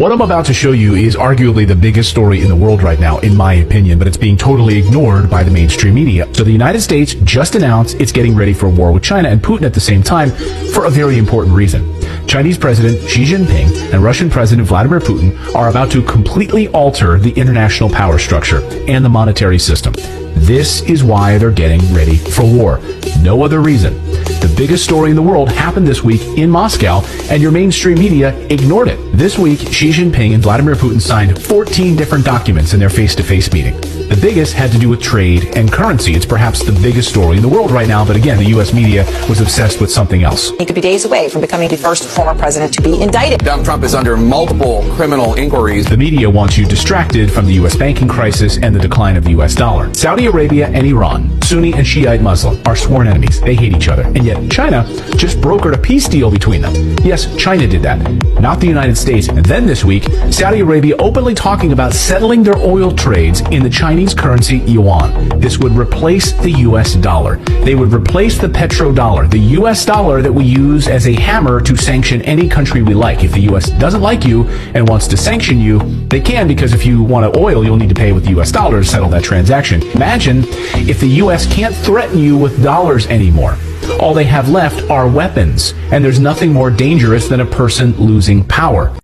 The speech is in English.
What I'm about to show you is arguably the biggest story in the world right now, in my opinion, but it's being totally ignored by the mainstream media. So the United States just announced it's getting ready for a war with China and Putin at the same time for a very important reason. Chinese President Xi Jinping and Russian President Vladimir Putin are about to completely alter the international power structure and the monetary system. This is why they're getting ready for war. No other reason. The biggest story in the world happened this week in Moscow, and your mainstream media ignored it. This week, Xi Jinping and Vladimir Putin signed 14 different documents in their face-to-face meeting. The biggest had to do with trade and currency. It's perhaps the biggest story in the world right now, but again, the U.S. media was obsessed with something else. He could be days away from becoming the first former president to be indicted. Donald Trump is under multiple criminal inquiries. The media wants you distracted from the U.S. banking crisis and the decline of the U.S. dollar. Saudi Arabia and Iran, Sunni and Shiite Muslim, are sworn enemies. They hate each other. And yet China just brokered a peace deal between them. Yes, China did that, not the United States. And then this week, Saudi Arabia openly talking about settling their oil trades in the Chinese currency yuan. This would replace the U.S. dollar. They would replace the petrodollar, the U.S. dollar that we use as a hammer to sanction any country we like. If the U.S. doesn't like you and wants to sanction you, they can, because if you want oil, you'll need to pay with U.S. dollars to settle that transaction. Imagine if the U.S. can't threaten you with dollars anymore. All they have left are weapons, and there's nothing more dangerous than a person losing power.